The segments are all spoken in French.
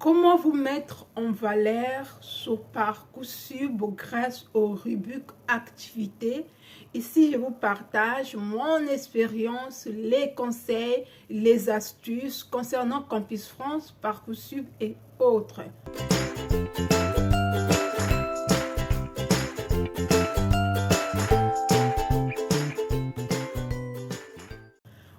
Comment vous mettre en valeur sur Parcoursup grâce aux rubriques activités? Ici, je vous partage mon expérience, les conseils, les astuces concernant Campus France, Parcoursup et autres.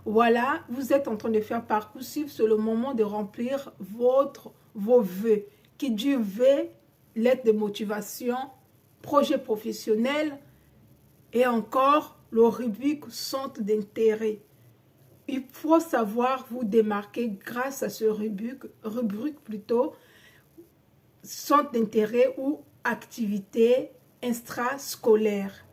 Voilà, vous êtes en train de faire Parcoursup, c'est le moment de remplir vos vœux. Qui dit vœux, lettre de motivation, projet professionnel et encore le rubrique centre d'intérêt. Il faut savoir vous démarquer grâce à ce rubrique plutôt, centre d'intérêt ou activité extrascolaire.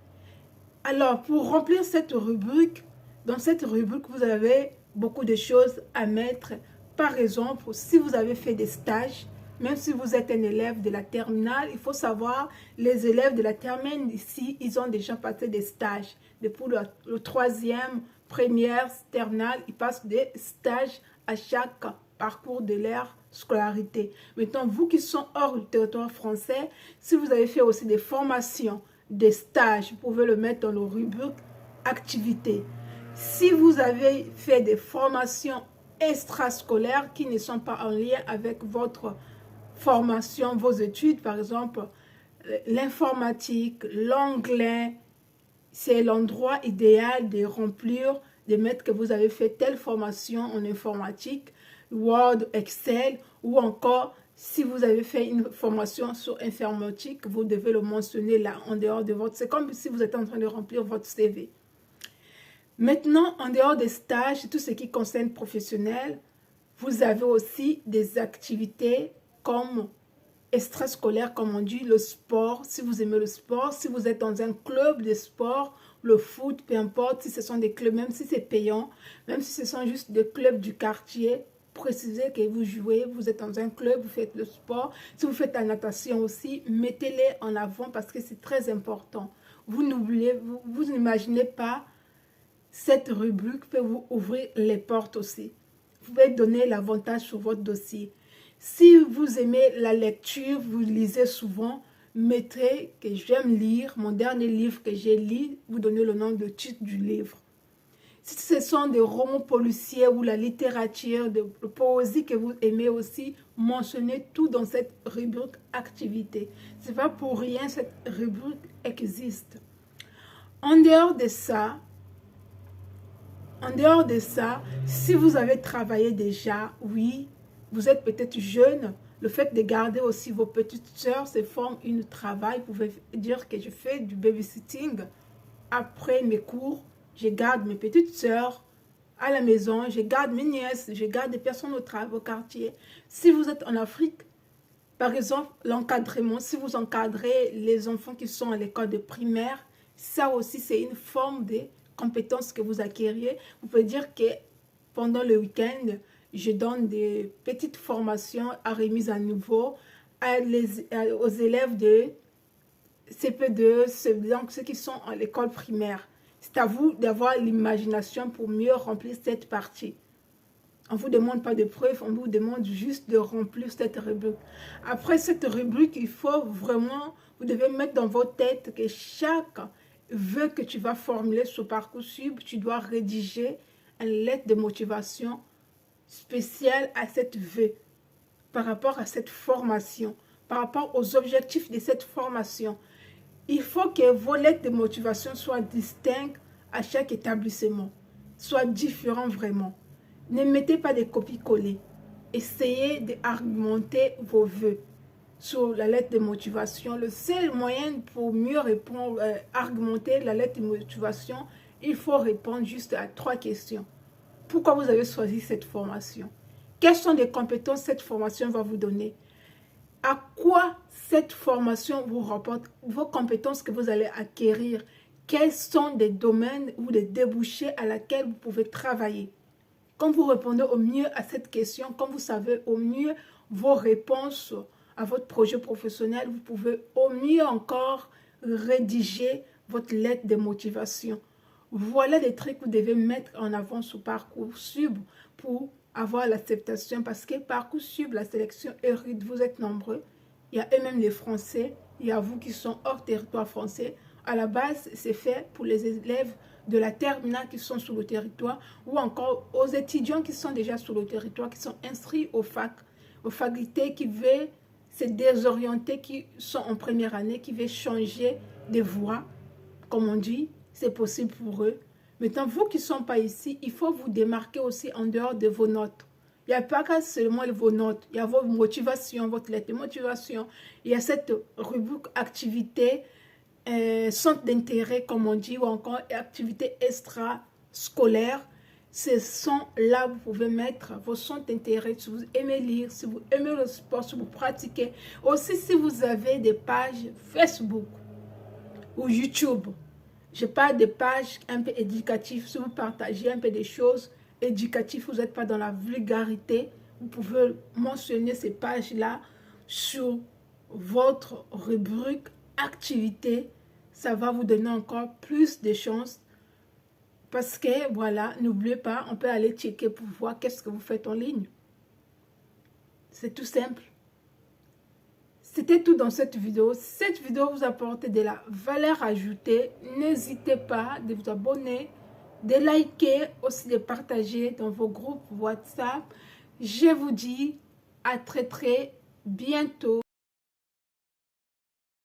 Alors, pour remplir cette rubrique, dans cette rubrique, vous avez beaucoup de choses à mettre. Par exemple, si vous avez fait des stages, même si vous êtes un élève de la terminale, il faut savoir, les élèves de la terminale ici, ils ont déjà passé des stages. Depuis le troisième, première, terminale, ils passent des stages à chaque parcours de leur scolarité. Maintenant, vous qui sont hors du territoire français, si vous avez fait aussi des formations, des stages, vous pouvez le mettre dans le rubrique activité. Si vous avez fait des formations extrascolaires qui ne sont pas en lien avec votre formation, vos études, par exemple, l'informatique, l'anglais, c'est l'endroit idéal de remplir, de mettre que vous avez fait telle formation en informatique, Word, Excel, ou encore si vous avez fait une formation sur informatique, vous devez le mentionner là en dehors de votre... C'est comme si vous êtes en train de remplir votre CV. Maintenant, en dehors des stages, tout ce qui concerne professionnel, vous avez aussi des activités comme extrascolaires, comme on dit, le sport, si vous aimez le sport, si vous êtes dans un club de sport, le foot, peu importe, si ce sont des clubs, même si c'est payant, même si ce sont juste des clubs du quartier, précisez que vous jouez, vous êtes dans un club, vous faites le sport. Si vous faites la natation aussi, mettez-les en avant parce que c'est très important. Vous n'imaginez pas, cette rubrique peut vous ouvrir les portes aussi. Vous pouvez donner l'avantage sur votre dossier. Si vous aimez la lecture, vous lisez souvent, mettez que j'aime lire, mon dernier livre que j'ai lu, vous donnez le nom de titre du livre. Si ce sont des romans policiers ou la littérature, de poésie que vous aimez aussi, mentionnez tout dans cette rubrique activité. Ce n'est pas pour rien cette rubrique existe. En dehors de ça, si vous avez travaillé déjà, oui, vous êtes peut-être jeune, le fait de garder aussi vos petites sœurs, c'est forme un travail. Vous pouvez dire que je fais du babysitting. Après mes cours, je garde mes petites sœurs à la maison, je garde mes nièces, je garde des personnes au quartier. Si vous êtes en Afrique, par exemple, l'encadrement, si vous encadrez les enfants qui sont à l'école de primaire, ça aussi c'est une forme de compétences que vous acquériez. Vous pouvez dire que pendant le week-end, je donne des petites formations à remise à niveau aux élèves de CP2, donc ceux qui sont à l'école primaire. C'est à vous d'avoir l'imagination pour mieux remplir cette partie. On ne vous demande pas de preuves, on vous demande juste de remplir cette rubrique. Après cette rubrique, il faut vraiment, vous devez mettre dans votre tête que chaque vœu que tu vas formuler sur Parcoursup, tu dois rédiger une lettre de motivation spéciale à cette vœu, par rapport à cette formation, par rapport aux objectifs de cette formation. Il faut que vos lettres de motivation soient distinctes à chaque établissement, soient différentes vraiment. Ne mettez pas des copies-collées. Essayez d'argumenter vos vœux sur la lettre de motivation. Le seul moyen pour mieux répondre, argumenter la lettre de motivation, il faut répondre juste à 3 questions. Pourquoi vous avez choisi cette formation? Quelles sont les compétences que cette formation va vous donner? À quoi cette formation vous rapporte? Vos compétences que vous allez acquérir? Quels sont des domaines ou des débouchés à laquelle vous pouvez travailler? Quand vous répondez au mieux à cette question, quand vous savez au mieux vos réponses à votre projet professionnel, vous pouvez au mieux encore rédiger votre lettre de motivation. Voilà les trucs que vous devez mettre en avant sur Parcoursup pour avoir l'acceptation parce que Parcoursup, la sélection hérite, vous êtes nombreux. Il y a eux-mêmes les Français, il y a vous qui sont hors territoire français. À la base, c'est fait pour les élèves de la terminale qui sont sur le territoire ou encore aux étudiants qui sont déjà sur le territoire, qui sont inscrits aux facultés, qui veulent se désorienter, qui sont en première année, qui veulent changer de voie, comme on dit, c'est possible pour eux. Maintenant, vous qui ne sont pas ici, il faut vous démarquer aussi en dehors de vos notes. Il n'y a pas que seulement vos notes, il y a vos motivations, votre lettre de motivation, il y a cette rubrique activité, centre d'intérêt, comme on dit, ou encore activité extrascolaire. Ce sont là où vous pouvez mettre vos centres d'intérêt, si vous aimez lire, si vous aimez le sport, si vous pratiquez. Aussi, si vous avez des pages Facebook ou YouTube. Je parle des pages un peu éducatives, si vous partagez un peu des choses éducatives, vous n'êtes pas dans la vulgarité, vous pouvez mentionner ces pages-là sur votre rubrique activité. Ça va vous donner encore plus de chances parce que, voilà, n'oubliez pas, on peut aller checker pour voir qu'est-ce que vous faites en ligne. C'est tout simple. C'était tout dans cette vidéo. Cette vidéo vous apporte de la valeur ajoutée. N'hésitez pas de vous abonner, de liker, aussi de partager dans vos groupes WhatsApp. Je vous dis à très bientôt.